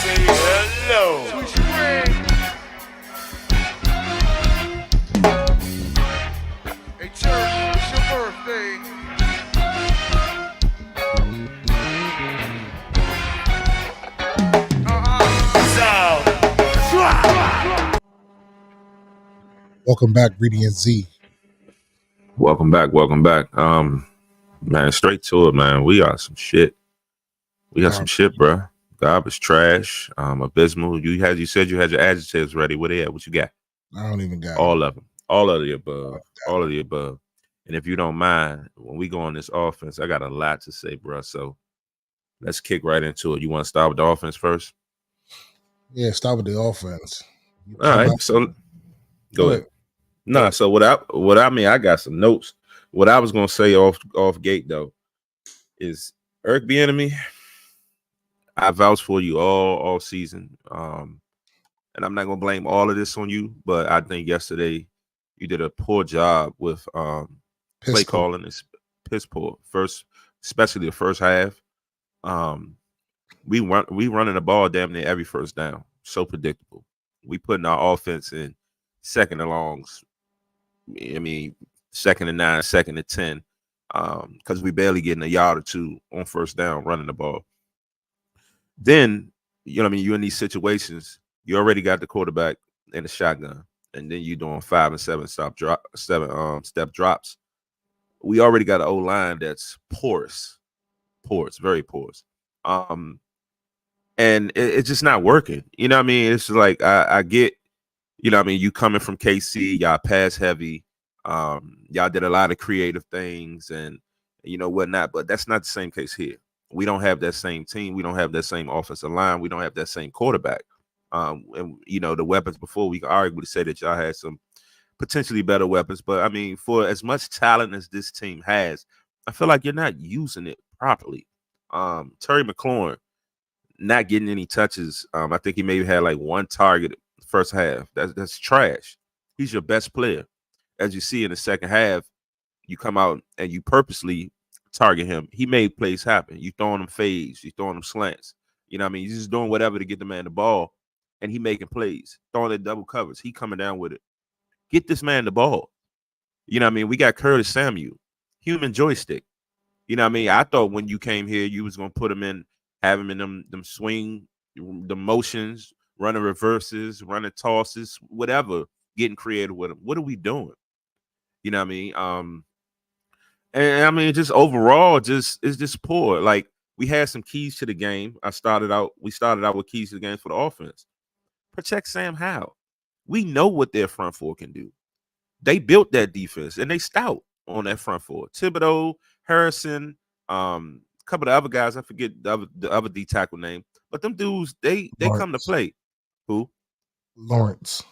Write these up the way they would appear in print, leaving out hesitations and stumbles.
say hello. Swish ring. Hey, Turk, it's your birthday. Welcome back, Reedy and Z. Welcome back. Man, straight to it, man. We got some shit. Some shit, bro. Garbage, trash, abysmal. You said you had your adjectives ready. What they at? What you got? I don't even got all of them. All of the above. And if you don't mind, when we go on this offense, I got a lot to say, bro. So let's kick right into it. You want to start with the offense first? Yeah, start with the offense. All right. So go ahead. Nah. So what I mean, I got some notes. What I was gonna say off gate though is Bieniemy. I vouch for you all season. And I'm not gonna blame all of this on you, but I think yesterday you did a poor job with play calling. Is piss poor. Especially the first half. We running the ball damn near every first down. So predictable. We putting our offense in second and longs. I mean, 2nd and 9, 2nd and 10, because we barely getting a yard or two on first down running the ball. Then, you're in these situations, you already got the quarterback in the shotgun, and then you're doing 5 and 7 step drops. We already got an O-line that's porous, very porous. And it's just not working. You know what I mean? It's like I get, you coming from KC, y'all pass heavy. Y'all did a lot of creative things and whatnot, but that's not the same case here. We don't have that same team. We don't have that same offensive line. We don't have that same quarterback. And the weapons before, we can arguably say that y'all had some potentially better weapons. But I mean, for as much talent as this team has, I feel like you're not using it properly. Terry McLaurin not getting any touches. I think he maybe had like one target first half. That's trash. He's your best player. As you see in the second half, you come out and you purposely target him. He made plays happen. You throwing him fades, you throwing him slants. You know what I mean? You're just doing whatever to get the man the ball, and he making plays, throwing it double covers. He coming down with it. Get this man the ball. You know what I mean? We got Curtis Samuel, human joystick. You know what I mean? I thought when you came here, you was gonna put him in, have him in them swing, the motions, running reverses, running tosses, whatever, getting creative with him. What are we doing? You know what I mean? And I mean, just overall, it's just poor. Like, we had some keys to the game. We started out with keys to the game for the offense. Protect Sam Howell. We know what their front four can do. They built that defense and they stout on that front four. Thibodeau, Harrison, a couple of other guys, I forget the other D tackle name, but them dudes, they come to play. Who? Lawrence,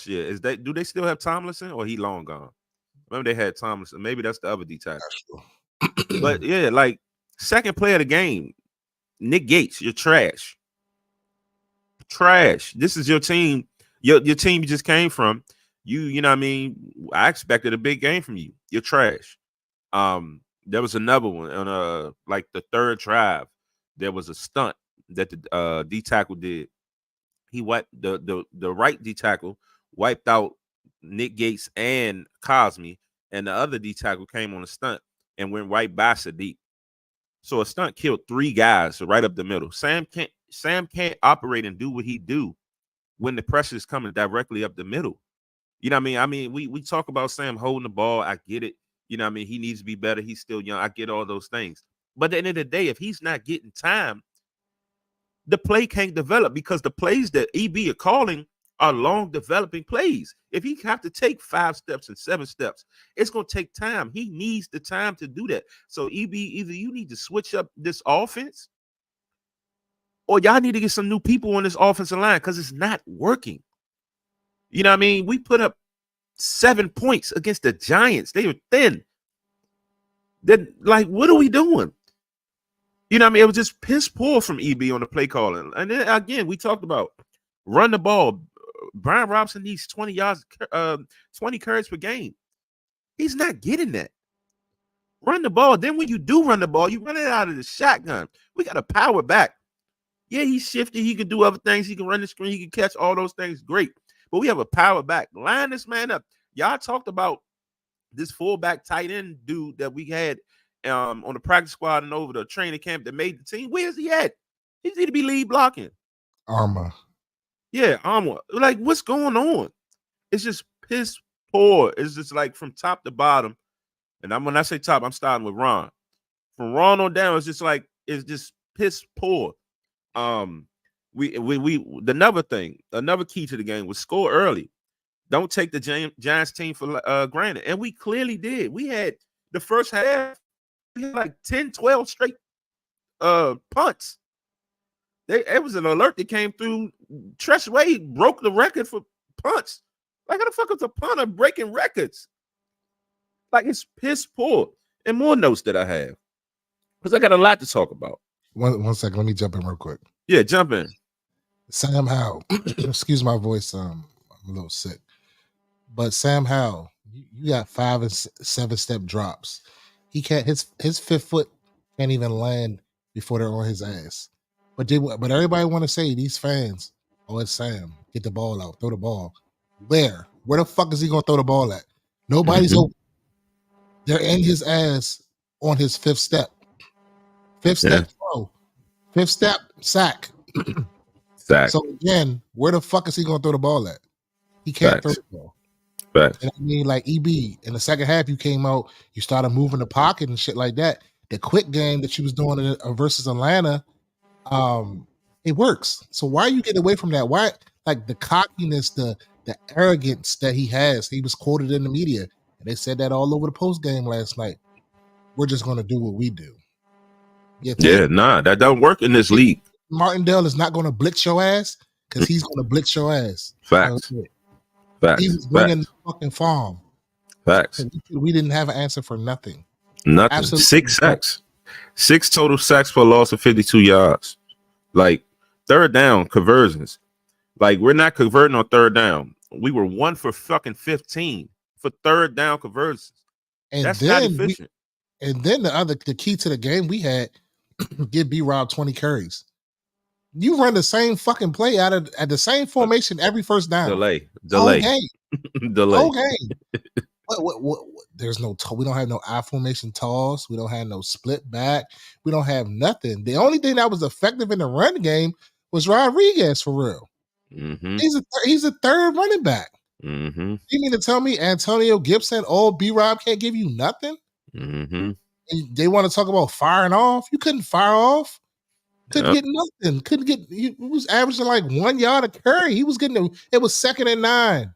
yeah. Do they still have Tomlinson or he long gone? Remember they had Tomlinson. Maybe that's the other D tackle. But yeah, like, second play of the game, Nick Gates, you're trash. Trash. This is your team. Your team you just came from. You know what I mean? I expected a big game from you. You're trash. There was another one on like the third drive. There was a stunt that the D tackle did. He wiped the right D tackle wiped out Nick Gates and Cosme, and the other D tackle came on a stunt and went right by Sadiq. So a stunt killed 3 guys right up the middle. Sam can't operate and do what he do when the pressure is coming directly up the middle. You know what I mean? We talk about Sam holding the ball. I get it. You know what I mean? He needs to be better. He's still young. I get all those things. But at the end of the day, if he's not getting time, the play can't develop, because the plays that EB are calling are long developing plays. If he have to take 5 steps and 7 steps, it's going to take time. He needs the time to do that. So EB, either you need to switch up this offense, or y'all need to get some new people on this offensive line, because it's not working. You know what I mean? We put up 7 points against the Giants. They were thin. Then, like, what are we doing? You know what I mean? It was just piss poor from EB on the play calling. And then again, we talked about run the ball. Brian Robinson needs 20 yards, 20 carries per game. He's not getting that. Run the ball. Then when you do run the ball, you run it out of the shotgun. We got to power back. Yeah, he's shifty. He can do other things. He can run the screen. He can catch all those things. Great. But we have a power back. Line this man up. Y'all talked about this fullback tight end dude that we had on the practice squad and over the training camp that made the team. Where's he at? He need to be lead blocking. Armor. Yeah, Armor. Like, what's going on? It's just piss poor. It's just like from top to bottom. And when I say top, I'm starting with Ron. From Ron on down, it's just piss poor. Another key to the game was score early. Don't take the Giants team for granted. And we clearly did. We had the first half, we had like 10, 12 straight punts. It was an alert that came through. Tress Wade broke the record for punts. Like, how the fuck is a punter breaking records? Like, it's piss poor. And more notes that I have, because I got a lot to talk about. One second. Let me jump in real quick. Yeah, jump in. Sam Howell. Excuse my voice. I'm a little sick. But Sam Howell, you got 5 and 7 step drops. He can't. His 5th foot can't even land before they're on his ass. But everybody want to say, these fans, oh, it's Sam. Get the ball out. Throw the ball. Where? Where the fuck is he gonna throw the ball at? Nobody's open. They're in his ass on his 5th step. 5th step throw. 5th step sack. Sack. So again, where the fuck is he gonna throw the ball at? He can't throw the ball. Right. And I mean, like EB, in the second half, you came out, you started moving the pocket and shit like that. The quick game that you was doing versus Atlanta, it works. So why are you getting away from that? Why, like, the cockiness, the arrogance that he has? He was quoted in the media, and they said that all over the post game last night. We're just gonna do what we do. That don't work in this league. Martindale is not gonna blitz your ass because he's gonna blitz your ass. Facts. Facts. He was bringing the fucking farm. Facts. We didn't have an answer for nothing. Nothing. Absolutely. 6 sacks. 6 total sacks for a loss of 52 yards. Like, third down conversions. Like, we're not converting on third down. We were 1 for fucking 15 for third down conversions. And that's then not efficient. And then the key to the game we had, give B-Rob 20 carries. You run the same fucking play at the same formation every first down. Delay. Whole game. Delay. Whole game. What, there's no, we don't have no I formation toss. We don't have no split back. We don't have nothing. The only thing that was effective in the run game was Rodriguez, for real. Mm-hmm. He's a third running back. Mm-hmm. You mean to tell me Antonio Gibson or B-Rob can't give you nothing? Mm-hmm. And they want to talk about firing off. You couldn't fire off. Couldn't get nothing. Couldn't get. He was averaging like 1 yard a carry. He was getting. It was 2nd and 9.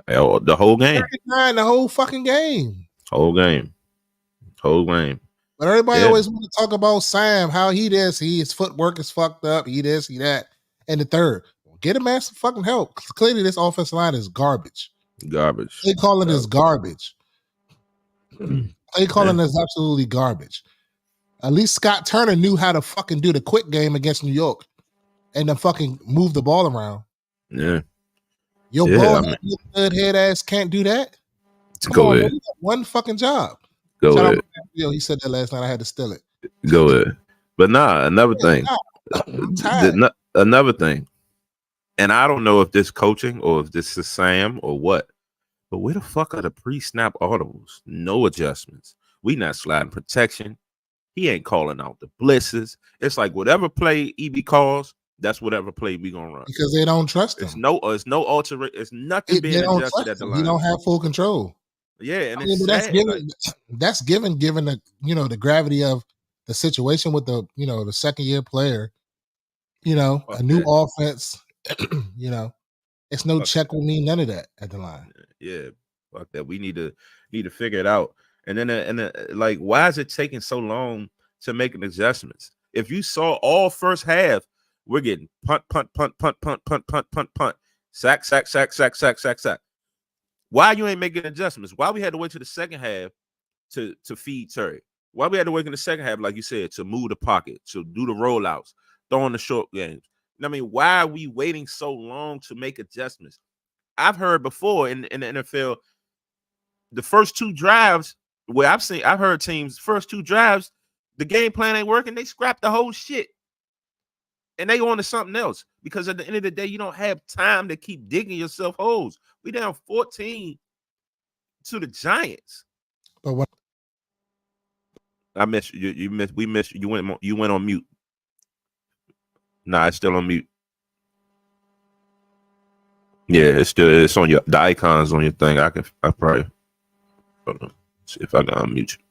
The whole game. 2nd and 9. The whole fucking game. Whole game. But everybody always want to talk about Sam, how he this, his footwork is fucked up. He this, he that, and the third. Get a man some fucking help. Clearly, this offensive line is garbage. They calling this garbage. They calling this absolutely garbage. At least Scott Turner knew how to fucking do the quick game against New York and then fucking move the ball around. Yeah. Your ball good head ass can't do that. Go ahead. One fucking job. Go ahead. He said that last night. I had to steal it. Go ahead. But another thing. Another thing. And I don't know if this coaching or if this is Sam or what, but where the fuck are the pre-snap audibles? No adjustments. We not sliding protection. He ain't calling out the blitzes. It's like whatever play EB calls, that's whatever play we gonna run. Because they don't trust him. It's no alter. It's nothing being adjusted at the line. You don't have full control. Yeah, and that's given the the gravity of the situation with the the 2nd-year player. A new offense. It's no check with me, none of that at the line. Yeah, fuck that. We need to figure it out. And then like, why is it taking so long to make adjustments? If you saw all first half, we're getting punt, sack. Why you ain't making adjustments? Why we had to wait to the second half to feed Terry? Why we had to wait in the second half, like you said, to move the pocket, to do the rollouts, throwing the short games? I mean, why are we waiting so long to make adjustments? I've heard before in the NFL, the first 2 drives, where I've heard teams first 2 drives, the game plan ain't working, they scrap the whole shit. and they on to something else because at the end of the day, you don't have time to keep digging yourself holes. We down 14 to the Giants. But what I missed you. You missed. We missed you. You went on mute. Nah, it's still on mute. Yeah, it's on the icons on your thing. I probably see if I can unmute you.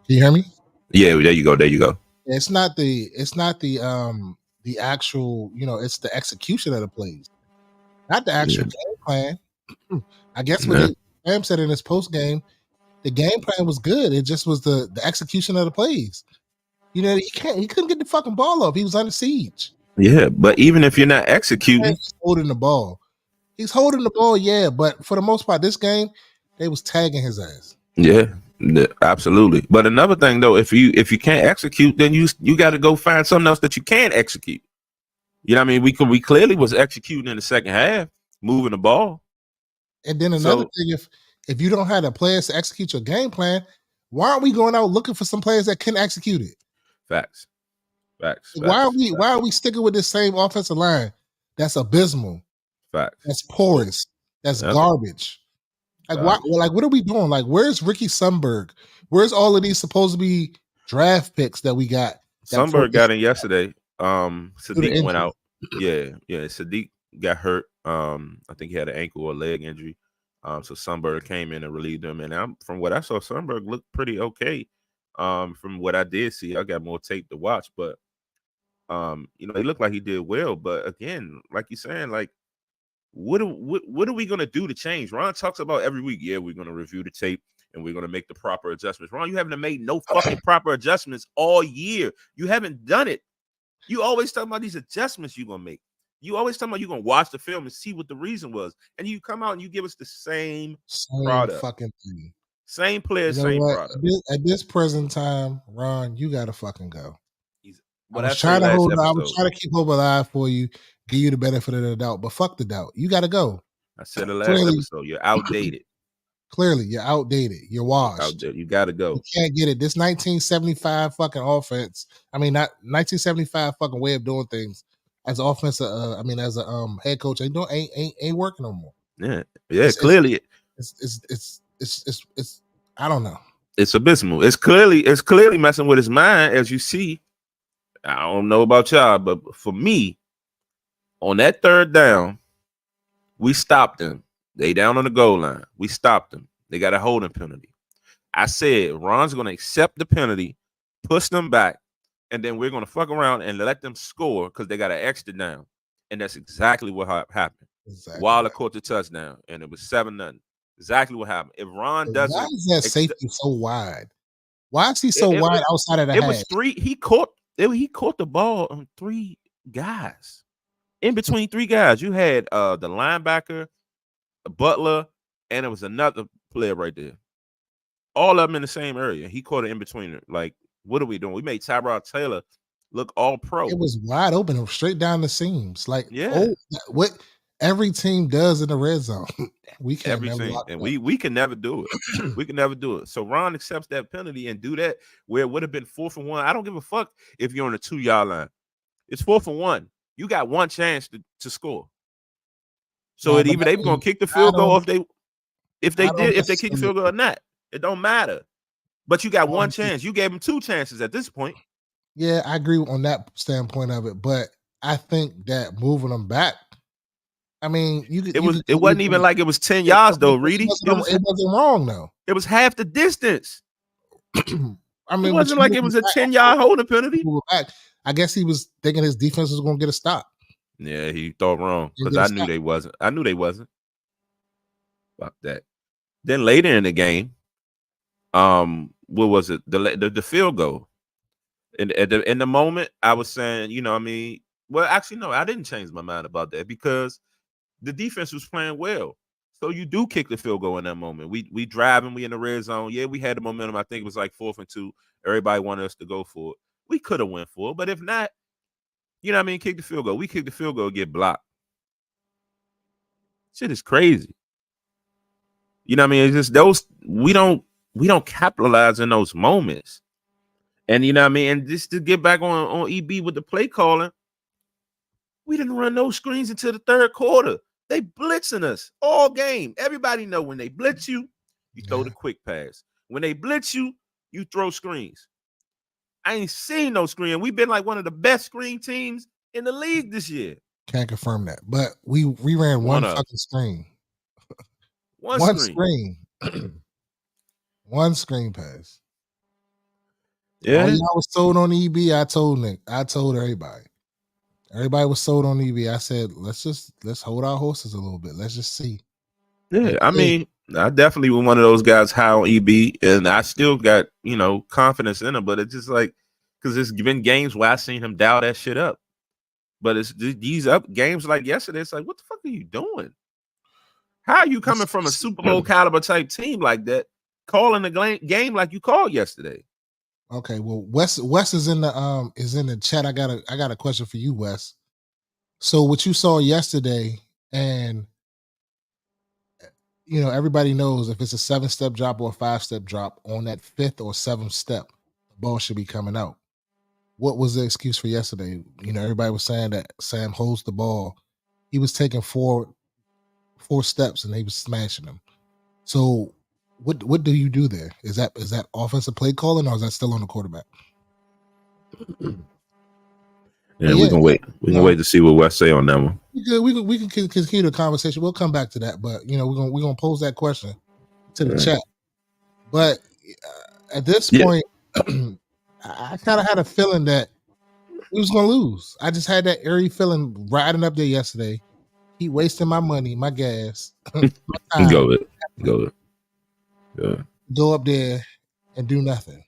can you hear me? Yeah, there you go. There you go. It's not the actual, it's the execution of the plays, not the actual game plan. I guess what Sam said in his post game, the game plan was good. It just was the execution of the plays. He couldn't get the fucking ball up. He was under siege. Yeah, but even if you're not executing, He's holding the ball. He's holding the ball, yeah, but for the most part, this game, they was tagging his ass. Yeah, absolutely. But another thing though, if you can't execute, then you got to go find something else that you can execute. You know what I mean? We clearly was executing in the second half, moving the ball. And then another thing, if you don't have the players to execute your game plan, why aren't we going out looking for some players that can execute it? Facts. Why are we sticking with this same offensive line that's abysmal? Facts. That's porous. That's garbage. Like what are we doing? Like, where's Ricky Sundberg? Where's all of these supposed to be draft picks that we got? Sundberg got in yesterday. Sadiq went out. Yeah. Sadiq got hurt. I think he had an ankle or leg injury. So Sundberg came in and relieved him. And from what I saw, Sundberg looked pretty okay. From what I did see, I got more tape to watch, but he looked like he did well. But again, like you're saying, like what are we gonna do to change? Ron talks about every week. Yeah, we're gonna review the tape and we're gonna make the proper adjustments. Ron, you haven't made no fucking proper adjustments all year. You haven't done it. You always talking about these adjustments you're gonna make. You always talking about you're gonna watch the film and see what the reason was, and you come out and you give us the same product, fucking thing. Same player, same product. At this present time, Ron, you gotta fucking go. I was trying to keep hope alive for you, give you the benefit of the doubt, but fuck the doubt. You gotta go. I said the last episode, you're outdated. Clearly, you're outdated. You're washed. You gotta go. You can't get it. This 1975 fucking offense. I mean, not 1975 fucking way of doing things as offensive. As a head coach, ain't working no more. Yeah. Clearly, it's I don't know. It's abysmal. It's clearly messing with his mind, as you see. I don't know about y'all, but for me, on that third down, we stopped them. They down on the goal line. We stopped them. They got a holding penalty. I said, Ron's going to accept the penalty, push them back, and then we're going to fuck around and let them score because they got an extra down. And that's exactly what happened. Wilder caught the touchdown, and it was 7-0. Exactly what happened. If Ron doesn't, why is that safety so wide? Why is he so wide outside of the? It was three. He caught the ball on three guys. In between three guys, you had the linebacker, Butler, and it was another player right there. All of them in the same area. He caught it in between it. Like, what are we doing? We made Tyrod Taylor look all pro. It was wide open, straight down the seams. Like, what every team does in the red zone. We can't we can never do it. We can never do it. So Ron accepts that penalty and do that where it would have been 4th and 1. I don't give a fuck if you're on the 2-yard line. It's 4th and 1. You got one chance to score. So either they were gonna kick the field goal, or if they kick the field goal or not, it don't matter. But you got one chance. You gave them 2 chances at this point. Yeah, I agree on that standpoint of it, but I think that moving them back. I mean, it wasn't even like it was 10 yards though, Reedy. It wasn't wrong though. It was half the distance. I mean, it wasn't like it was a 10-yard holding penalty. I guess he was thinking his defense was going to get a stop. Yeah, he thought wrong because I knew they wasn't. Fuck that. Then later in the game, what was it? The field goal. In the moment, I was saying, well, actually, no, I didn't change my mind about that because the defense was playing well. So you do kick the field goal in that moment. We driving, we in the red zone. Yeah, we had the momentum. I think it was like 4th and 2. Everybody wanted us to go for it. We could have went for it, but if not, kick the field goal. We kick the field goal, get blocked. Shit is crazy. It's just those we don't capitalize in those moments. And you know what I mean? And just to get back on EB with the play calling, we didn't run no screens until the third quarter. They blitzing us all game. Everybody know when they blitz you, you throw the quick pass. When they blitz you, you throw screens. I ain't seen no screen. We've been like one of the best screen teams in the league this year. Can't confirm that, but we ran one fucking screen. One screen. One screen pass. Yeah, all y'all was sold on EB. I told Nick. I told everybody. Everybody was sold on EB. I said, let's hold our horses a little bit. Let's just see. Yeah, I mean, I definitely was one of those guys high on EB, and I still got confidence in him. But it's just like because there's been games where I seen him dial that shit up. But it's these up games like yesterday. It's like, what the fuck are you doing? How are you coming from a Super Bowl caliber type team like that, calling the game like you called yesterday? Okay, well, Wes is in the chat. I got a question for you, Wes. So what you saw yesterday, and everybody knows if it's a 7-step drop or a 5-step drop, on that 5th or 7th step, the ball should be coming out. What was the excuse for yesterday? Everybody was saying that Sam holds the ball. He was taking four steps and he was smashing them. So what do you do there? Is that offensive play calling, or is that still on the quarterback? Yeah, we can wait. We can wait to see what Wes say on that one. We can continue the conversation. We'll come back to that, but we're gonna pose that question to the chat. But at this point, I kind of had a feeling that we was gonna lose. I just had that eerie feeling riding up there yesterday. Keep wasting my money, my gas. My time. Go it. Yeah. Go up there and do nothing.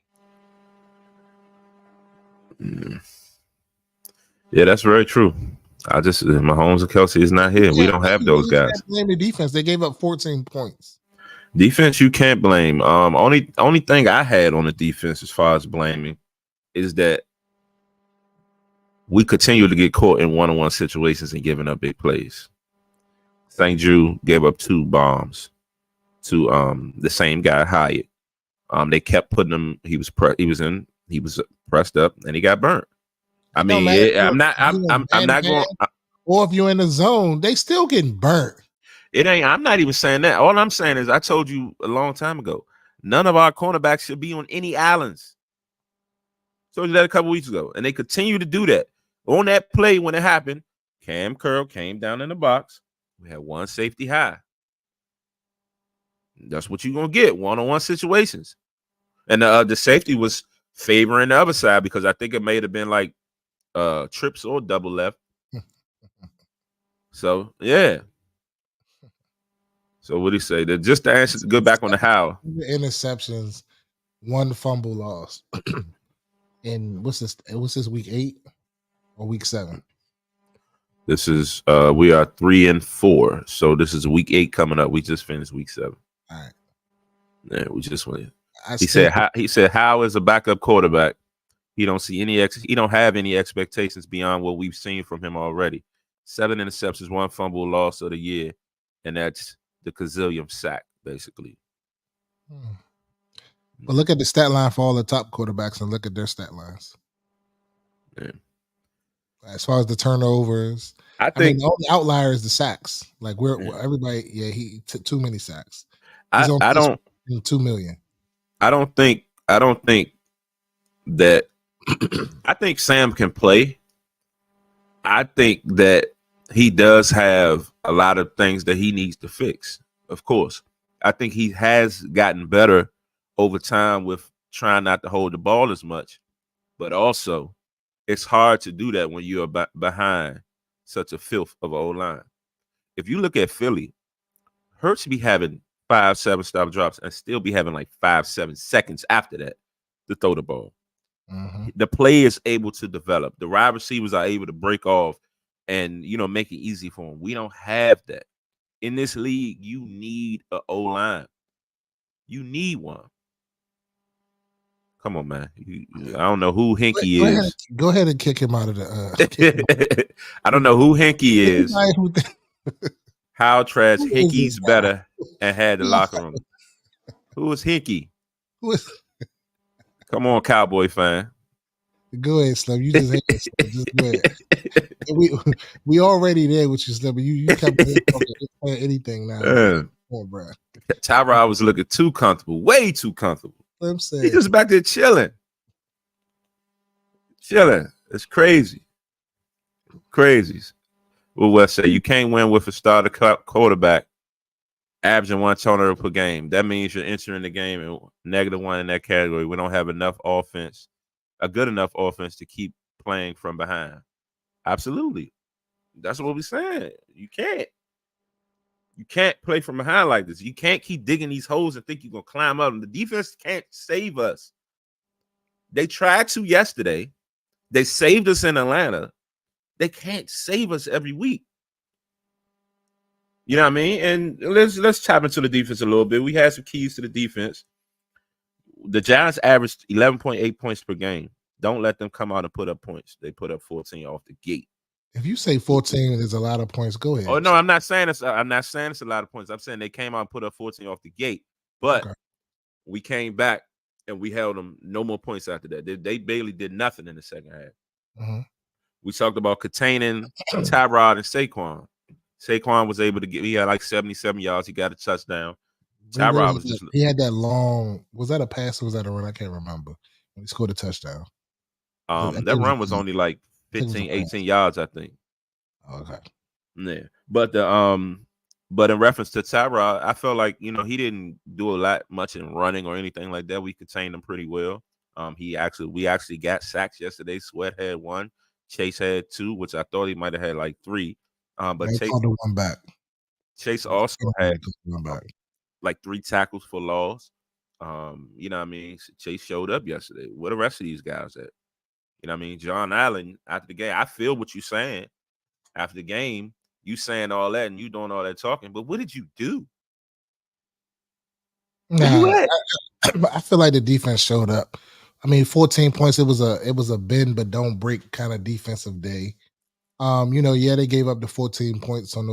Yeah, that's very true. Mahomes and Kelsey is not here. We don't have those guys. Can't blame the defense. They gave up 14 points. Defense, you can't blame. Only thing I had on the defense as far as blaming is that we continue to get caught in one-on-one situations and giving up big plays. St. Drew gave up 2 bombs to the same guy, Hyatt. They kept putting him. He was pressed up and he got burnt. I mean, I'm not going. Or if you're in the zone, they still getting burnt. It ain't. I'm not even saying that. All I'm saying is, I told you a long time ago, none of our cornerbacks should be on any islands. Told you that a couple weeks ago, and they continue to do that. On that play when it happened, Cam Curl came down in the box. We had one safety high. That's what you're gonna get, one-on-one situations. And the safety was favoring the other side because I think it may have been like trips or double left. So yeah. So what do you say? Just to answer, go back on the how. Interceptions, 1 fumble loss. And what's this week 8 or week 7? This is we are 3-4. So this is week 8 coming up. We just finished week 7. All right. Yeah, we just went. He said how is a backup quarterback? He don't see he don't have any expectations beyond what we've seen from him already. 7 interceptions, 1 fumble loss of the year, and that's the gazillion sack, basically. But look at the stat line for all the top quarterbacks and look at their stat lines. Yeah. As far as the turnovers, I think the only outlier is the sacks. Like everybody, he took too many sacks. I don't 2 million. I don't think that I think Sam can play. I think that he does have a lot of things that he needs to fix. Of course, I think he has gotten better over time with trying not to hold the ball as much, but also it's hard to do that when you're behind such a filth of an O-line. If you look at Philly, Hurts be having 5-7 stop drops and still be having like 5-7 seconds after that to throw the ball. Mm-hmm. The play is able to develop. The wide receivers are able to break off and make it easy for them. We don't have that. In this league, you need an O-line. You need one. Come on, man. I don't know who Hinkie is. Go ahead and kick him out of the. I don't know who Hinkie is. How trash Hinkie's better and had the locker room. Who is Hinkie? Come on, Cowboy fan. Go ahead, Slim. You just hate it, Slim. Just go ahead. We already there with you, Slim. But you come in here talking anything now. Uh, Come on, bro. Tyrod was looking too comfortable, way too comfortable. Slim He said, just back there chilling. It's crazy. Crazies. Well, West say you can't win with a starter quarterback averaging 1 turnover per game. That means you're entering the game in -1 in that category. We don't have enough offense, a good enough offense to keep playing from behind. Absolutely. That's what we're saying. You can't play from behind like this. You can't keep digging these holes and think you're going to climb up. The defense can't save us. They tried to yesterday. They saved us in Atlanta. They can't save us every week. You know what I mean? And let's tap into the defense a little bit. We had some keys to the defense. The Giants averaged 11.8 points per game. Don't let them come out and put up points. They put up 14 off the gate. if you say 14 is a lot of points, go ahead. Oh no, I'm not saying it's a lot of points. I'm saying they came out and put up 14 off the gate. But we came back and we held them no more points after that. They barely did nothing in the second half. Mm-hmm. We talked about containing Tyrod and Saquon. Saquon was able to he had like 77 yards. He got a touchdown. Tyrod was just he had that long. Was that a pass or was that a run? I can't remember. When he scored a touchdown. That run was only like 15, 18 yards, I think. Okay. Yeah. But but in reference to Tyrod, I felt like, he didn't do much in running or anything like that. We contained him pretty well. We actually got sacks yesterday. Sweat had 1. Chase had 2, which I thought he might have had like 3. But Chase called the one back. Chase also had one back. Like 3 tackles for loss. You know what I mean? Chase showed up yesterday. Where the rest of these guys at? You know what I mean? John Allen, after the game, I feel what you're saying. After the game, you saying all that and you doing all that talking, but what did you do? I feel like the defense showed up. I mean, 14 points. It was a bend but don't break kind of defensive day. They gave up the 14 points on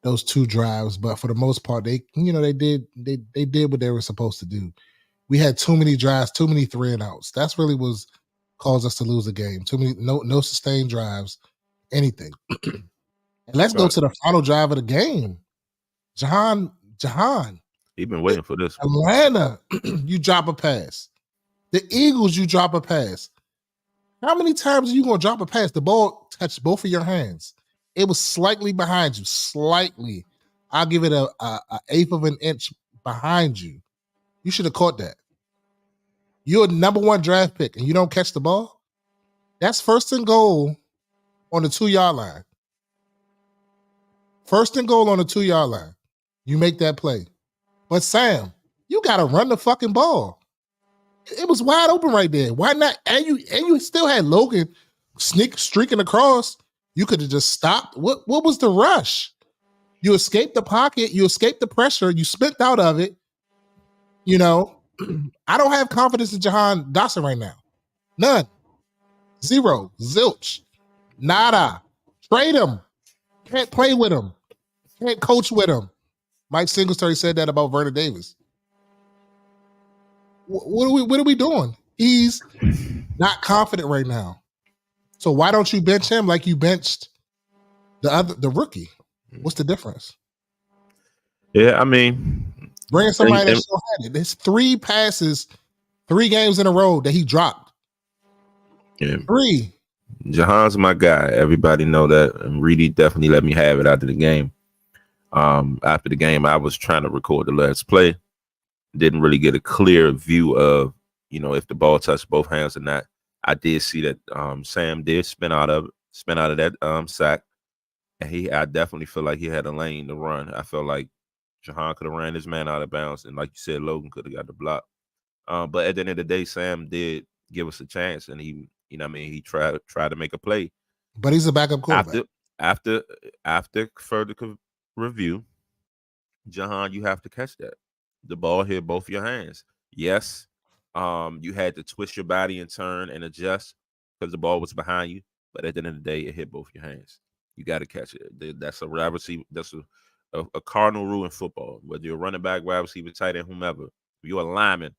those 2 drives, but for the most part, they did what they were supposed to do. We had too many drives, too many 3 and outs. That's really was caused us to lose the game. Too many no sustained drives, anything. And let's go to the final drive of the game. Jahan. He's been waiting for this. Atlanta, you drop a pass. The Eagles, you drop a pass. How many times are you going to drop a pass? The ball touched both of your hands. It was slightly behind you. Slightly. I'll give it a eighth of an inch behind you. You should have caught that. You're a number 1 draft pick and you don't catch the ball? That's 1st and goal on the 2-yard line. 1st and goal on the 2-yard line. You make that play. But Sam, you got to run the fucking ball. It was wide open right there. Why not? And you still had Logan streaking across. You could have just stopped. What was the rush? You escaped the pocket. You escaped the pressure. You spent out of it. I don't have confidence in Jahan Dotson right now. None. 0. Zilch. Nada. Trade him. Can't play with him. Can't coach with him. Mike Singletary said that about Vernon Davis. What are we doing? He's not confident right now. So why don't you bench him like you benched the rookie? What's the difference? Yeah, I mean, bring somebody that still had it. There's 3 passes, 3 games in a row that he dropped. Yeah. 3. Jahan's my guy. Everybody know that. And Reedy definitely let me have it after the game. After the game, I was trying to record the last play. Didn't really get a clear view of, if the ball touched both hands or not. I did see that Sam did spin out of that sack. And I definitely feel like he had a lane to run. I felt like Jahan could have ran his man out of bounds. And like you said, Logan could have got the block. But at the end of the day, Sam did give us a chance. And he tried to make a play. But he's a backup quarterback. After further review, Jahan, you have to catch that. The ball hit both your hands. Yes, you had to twist your body and turn and adjust because the ball was behind you. But at the end of the day, it hit both your hands. You got to catch it. That's a wide receiver. That's a cardinal rule in football. Whether you're a running back, wide receiver, tight end, whomever, if you're a lineman,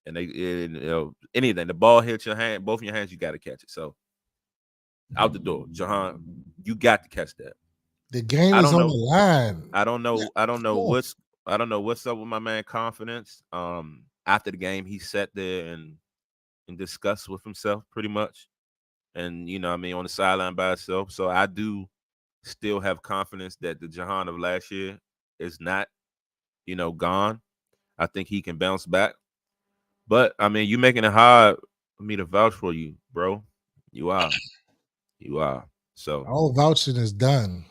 and anything, the ball hits your hand, both of your hands, you got to catch it. So out the door, Jahan, you got to catch that. The game I is don't on know. the line. I don't know. I don't know Cool. what's up with my man confidence. After the game, he sat there and discussed with himself pretty much, and on the sideline by himself. So I do still have confidence that the Jahan of last year is not, gone. I think he can bounce back. But I mean, you making it hard for me to vouch for you, bro. You are. You are. So All vouching is done.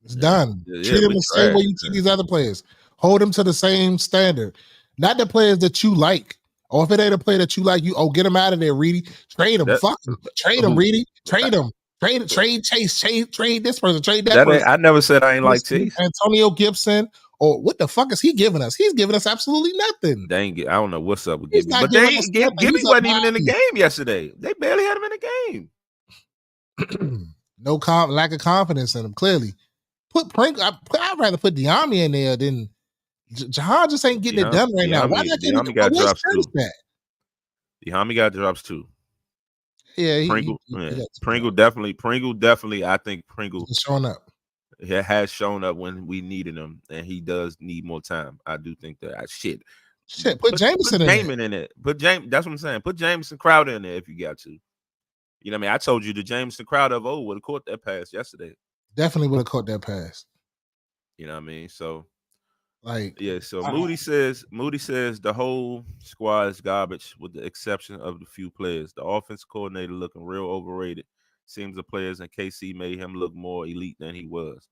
It's yeah, done. yeah, Treat them we're the same way trash. you treat these other players. Hold them to the same standard. Not the players that you like. Or if it ain't a player that you like, get them out of there, Reedy. Trade them. That Fuck them. Trade them, who Reedy. Trade them. Trade Chase. Trade this person. Trade that that ain't, person. I never said I ain't like Chase. Antonio Gibson. Or what the fuck is he giving us? He's giving us absolutely nothing. They ain't I don't know what's up with He's Gibby, not but giving us nothing. Gibby He's a wasn't even in the body. game yesterday. They barely had him in the game. No lack of confidence in him. Clearly, put Pringle. I'd rather put Bieniemy in there than Jahan. Just ain't getting it done right now. Why not getting Bieniemy got where's drops too. that? Bieniemy got drops too. Yeah, Pringle definitely. I think Pringle he's showing up. Has shown up when we needed him, and he does need more time. I do think that. Shit. Put Jameson in it. Put James. That's what I'm saying. Put Jameson Crowder in there if you got to. You know what I mean? I told you the Jameson Crowder of old would have caught that pass yesterday. Definitely would have caught that pass. You know what I mean? So, yeah. So Moody says the whole squad is garbage with the exception of the few players. The offense coordinator looking real overrated. Seems the players in KC made him look more elite than he was.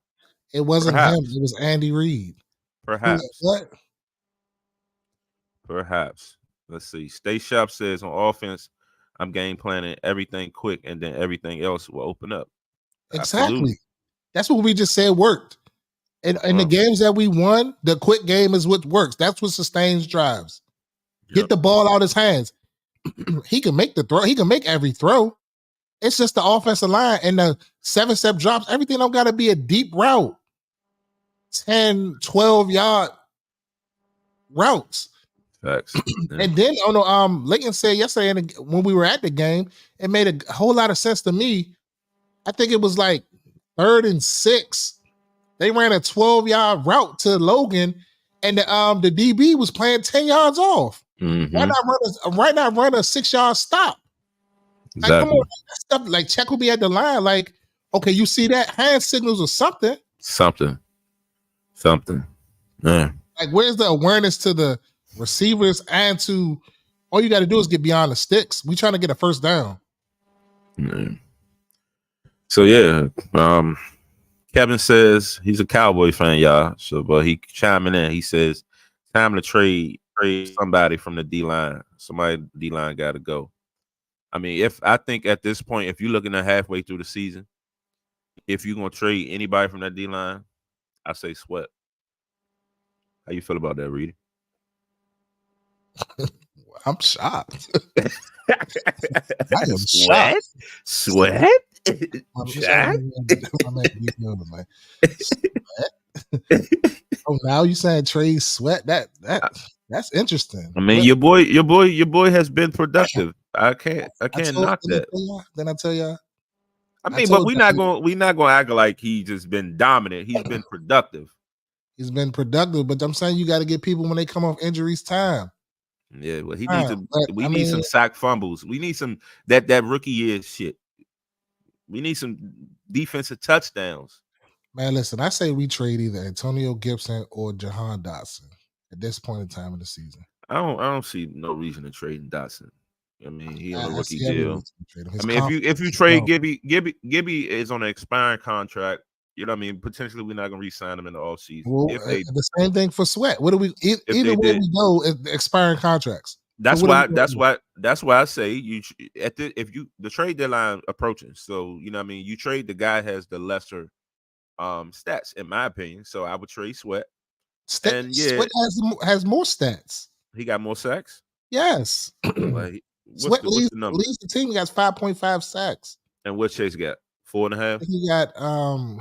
It wasn't him. It was Andy Reid. Perhaps. What? Perhaps. Let's see. Stay Sharp says on offense, I'm game planning everything quick, and then everything else will open up. Exactly. Absolutely. That's what we just said worked. And in the games that we won, the quick game is what works. That's what sustains drives. Yep. Get the ball out his hands. He can make the throw. He can make every throw. It's just the offensive line and the 7-step drops. Everything don't got to be a deep route. 10, 12-yard routes. Facts. And then Layton said yesterday when we were at the game, it made a whole lot of sense to me. I think it was like 3rd and 6. They ran a 12-yard route to Logan, and the DB was playing 10 yards off. Mm-hmm. Why not run a 6-yard stop? Exactly. Like, come on, stuff like check will be at the line. Like, okay, you see that hand signals or something. Something. Yeah. Like, where's the awareness to the receivers and to all you got to do is get beyond the sticks. We trying to get a first down. Yeah. So yeah, Kevin says he's a Cowboy fan, y'all. So, but he chiming in. He says, "Time to trade somebody from the D line. Somebody D line got to go." I mean, I think at this point, if you're looking at halfway through the season, if you're gonna trade anybody from that D line, I say Sweat. How you feel about that, Reedy? I'm shocked. I am shocked. Sweat? Jack? Oh, now you saying trade Sweat? That's interesting. I mean, your boy has been productive. I can't knock that. Then I tell y'all. I mean, but we're not gonna act like he just been dominant. He's been productive. He's been productive, but I'm saying you got to get people when they come off injuries time. Yeah, well, he needs to. We need some sack fumbles. We need some that rookie year shit. We need some defensive touchdowns. Man, listen, I say we trade either Antonio Gibson or Jahan Dotson at this point in time in the season. I don't see no reason to trade Dotson. I mean, he on a rookie deal. I mean, if you trade Gibby is on an expiring contract. You know what I mean? Potentially, we're not gonna re-sign him in the offseason. Well, the same thing for Sweat. What do we either way we go is expiring contracts. That's why I say the trade deadline approaching. So you know what I mean, you trade the guy has the lesser stats in my opinion. So I would trade Sweat. And Sweat has more stats. He got more sacks. Yes. Like, Sweat leads the team. He got 5.5 sacks. And what Chase got? 4.5. He got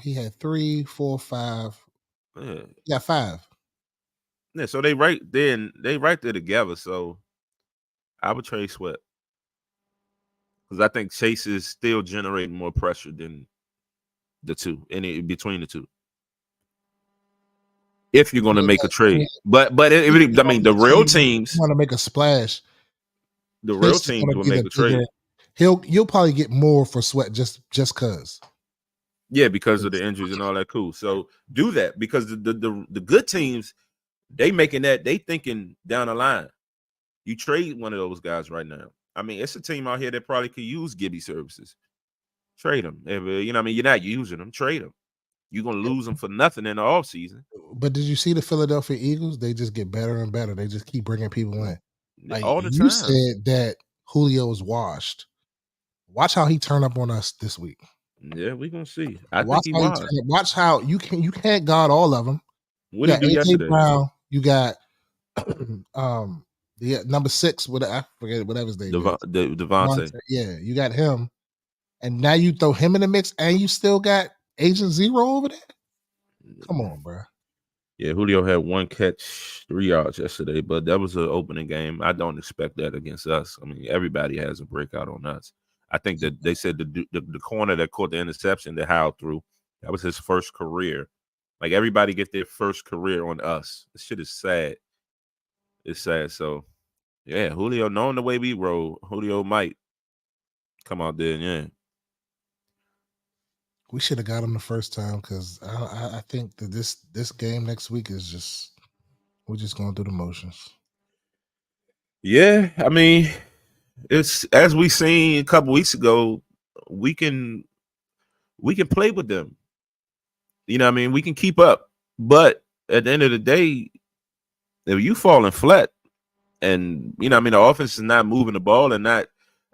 he had 3, 4, 5. Yeah. He got 5. Yeah, so they right there together. So I would trade Sweat because I think Chase is still generating more pressure than the two, between the two. If you're going to Yeah, make a I mean, trade, but if you I mean, the real teams, want to make a splash, the real Chase is teams going to will get make a a bigger. trade. You'll probably get more for Sweat just cause. Yeah, because of the injuries and all that. Cool. So do that because the good teams, they making that, they thinking down the line. You trade one of those guys right now. I mean, it's a team out here that probably could use Gibby services. Trade them. If, you know what I mean? You're not using them. Trade them. You're going to lose them for nothing in the offseason. But did you see the Philadelphia Eagles? They just get better and better. They just keep bringing people in. Like All the you time. said that Julio was washed. Watch how he turn up on us this week. Yeah, we're going to see. I Watch think he how he was. turn up. Watch how you can't guard all of them. What You did got he do AJ yesterday? Brown. You got the number 6 with I forget whatever his name is. Devontae. Yeah, you got him. And now you throw him in the mix and you still got Agent Zero over there? Come on, bro. Yeah, Julio had 1 catch, 3 yards yesterday, but that was an opening game. I don't expect that against us. I mean, everybody has a breakout on us. I think that they said the corner that caught the interception that Howell threw, that was his first career. Like everybody get their first career on us. This shit is sad. It's sad. So yeah, Julio, knowing the way we roll, Julio might come out there and yeah. We should have got him the first time because I think that this game next week is just we're just going through the motions. Yeah, I mean, it's as we seen a couple weeks ago, we can play with them. You know what I mean? We can keep up. But at the end of the day, if you falling flat and you know what I mean, the offense is not moving the ball and not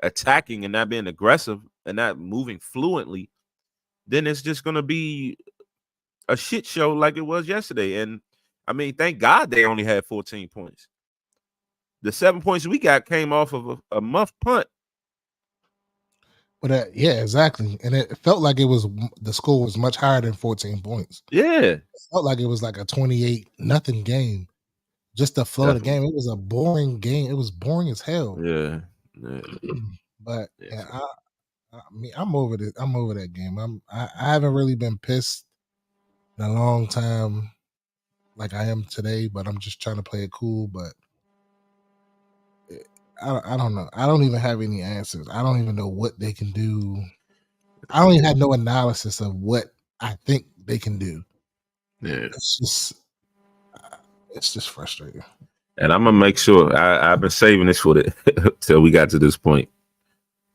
attacking and not being aggressive and not moving fluently, then it's just gonna be a shit show like it was yesterday. And I mean, thank God they only had 14 points. The 7 points we got came off of a muff punt. But yeah, exactly. And it felt like it was the score was much higher than 14 points. Yeah. It felt like it was like a 28-0 game. Just the flow of the game. It was a boring game. It was boring as hell. Yeah. But yeah, I mean, I'm over it. I'm over that game. I haven't really been pissed in a long time like I am today, but I'm just trying to play it cool. But I don't know. I don't even have any answers. I don't even know what they can do. I don't even have no analysis of what I think they can do. Yeah. It's just frustrating. And I'm gonna make sure I've been saving this for till we got to this point.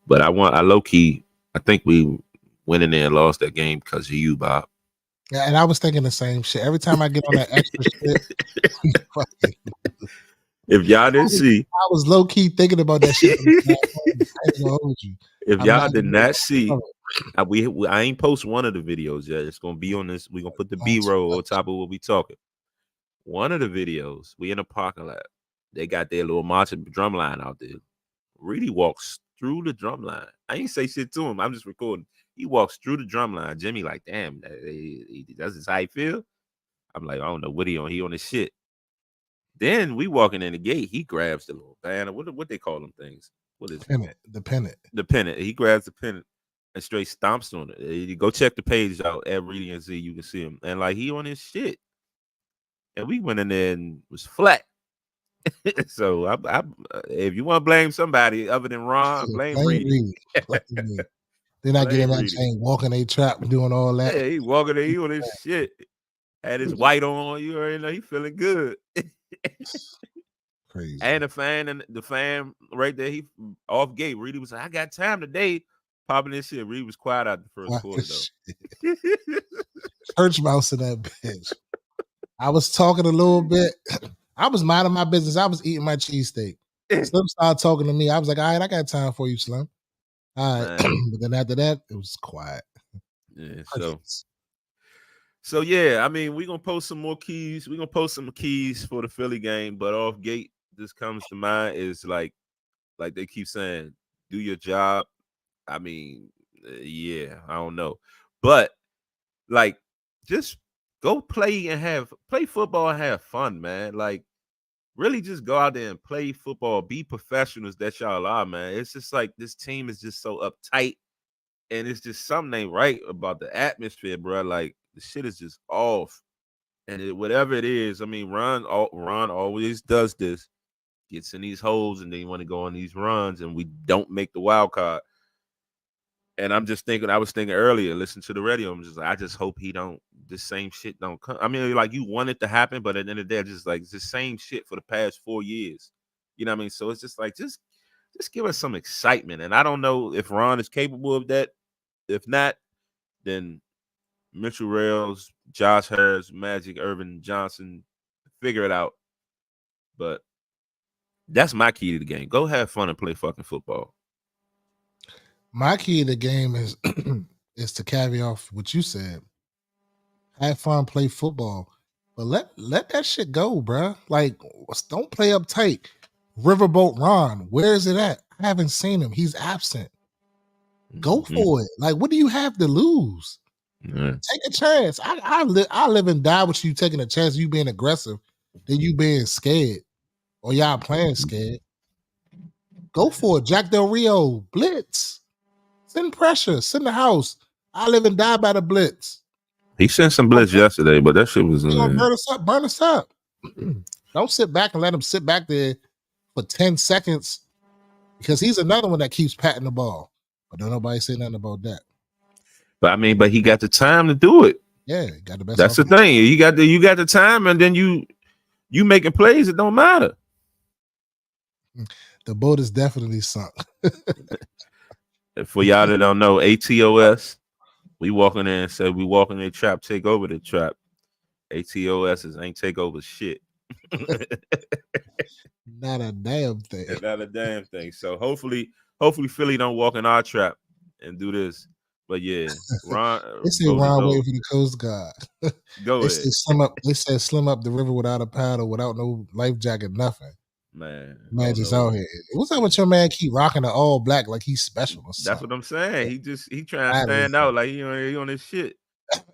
But I low key, I think we went in there and lost that game because of you, Bob. Yeah, and I was thinking the same shit. Every time I get on that extra shit, if y'all didn't see, I was low key thinking about that shit. If y'all did not see, I ain't post one of the videos yet. It's gonna be on this. We're gonna put the B-roll on top of what we talking. One of the videos, we in a parking lot. They got their little marching drum line out there. Reedy walks through the drum line. I ain't say shit to him. I'm just recording. He walks through the drum line. Jimmy like, damn, that's just how he feel. I'm like, I don't know what he on. He on his shit. Then we walking in the gate. He grabs the little banner. What they call them things? What is it? The pennant. The pennant. He grabs the pennant and straight stomps on it. You go check the page out at Reedy and see. You can see him. And like he on his shit. And we went in there and was flat. So if you want to blame somebody other than Ron, blame Reedy. Then I get in that chain, walking a trap, doing all that. Yeah, he walking there, he on his shit. Had his white on, you already know he feeling good. Crazy. And the fan right there, he off gate. Reedy was like, I got time today. Popping this shit. Reedy was quiet out the first quarter though. Church mouse in that bitch. I was talking a little bit. I was minding my business. I was eating my cheesesteak. Slim started talking to me. I was like, all right, I got time for you, Slim. All right. But then after that, it was quiet. Yeah, so yeah, I mean, we're gonna post some more keys. We're gonna post some keys for the Philly game, but off gate, this comes to mind is like they keep saying, do your job. I mean, yeah, I don't know. But like just go play football and have fun, man. Like really just go out there and play football, be professionals that y'all are, man. It's just like this team is just so uptight, and it's just something ain't right about the atmosphere, bro. Like the shit is just off, and whatever it is, I mean, Ron always does this, gets in these holes, and then you want to go on these runs, and we don't make the wild card. And I'm just thinking, I was thinking earlier, listen to the radio. I'm just like, I just hope he don't, the same shit don't come. I mean, like you want it to happen, but at the end of the day, just like it's the same shit for the past 4 years. You know what I mean? So it's just like, just give us some excitement. And I don't know if Ron is capable of that. If not, then Mitchell Rails, Josh Harris, Magic, Irvin Johnson, figure it out. But that's my key to the game. Go have fun and play fucking football. My key to the game is is to carry off what you said. Have fun, play football, but let that shit go, bruh. Like, don't play uptight. Riverboat Ron, where is it at? I haven't seen him. He's absent. Go for it. Like, what do you have to lose? Take a chance. I live and die with you taking a chance. You being aggressive, than you being scared, or y'all playing scared. Go for it. Jack Del Rio, blitz. Send pressure. Send the house. I live and die by the blitz. He sent some blitz yesterday, but that shit was gonna burn us up. Burn us up. Don't sit back and let him sit back there for 10 seconds, because he's another one that keeps patting the ball. But don't nobody say nothing about that. But I mean, but he got the time to do it. Yeah, got the best. That's the thing. You got the time, and then you making plays. It don't matter. The boat is definitely sunk. For y'all that don't know, ATOS, we walking in and say we walking in the trap, take over the trap. ATOS ain't take over shit. Not a damn thing. Not a damn thing. So hopefully Philly don't walk in our trap and do this. But yeah, Ron. They say Ron waiting for the Coast Guard. Go ahead. They said slim up the river without a paddle, without no life jacket, nothing. Man just out here. What's up with your man? Keep rocking the all black like he's special or something. That's what I'm saying. He trying to stand out like he on his shit.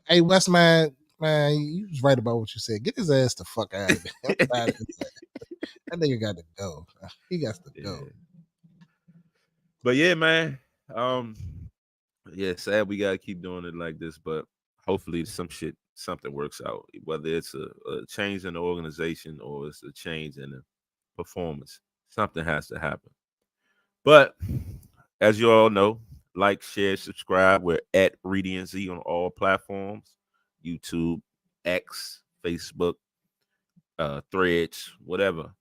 Hey, West man, you was right about what you said. Get his ass the fuck out of there. That nigga got to go. He got to go. But yeah, man. Yeah, sad we gotta keep doing it like this, but hopefully something works out. Whether it's a change in the organization or it's a change in the performance, something has to happen. But as you all know, like, share, subscribe. We're at Reedy and Z on all platforms: YouTube, X, Facebook, Threads, whatever.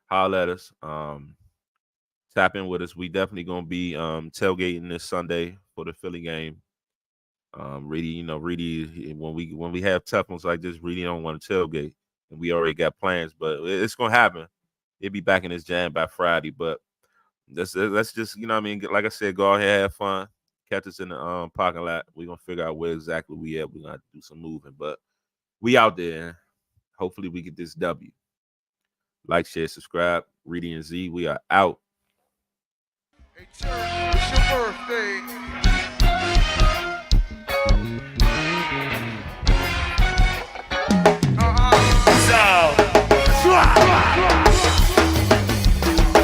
Holler at us. Tap in with us. We definitely gonna be tailgating this Sunday for the Philly game. Reedy, when we have tough ones like this, Reedy don't want to tailgate, and we already got plans, but it's gonna happen. He'll be back in his jam by Friday, but let's just, you know what I mean, like I said, go ahead, have fun, catch us in the parking lot. We're gonna figure out where exactly we at. We're gonna have to do some moving, but we out there. Hopefully we get this W. Like, share, subscribe. Reedy and Z, we are out. Hey, Turk, it's your birthday.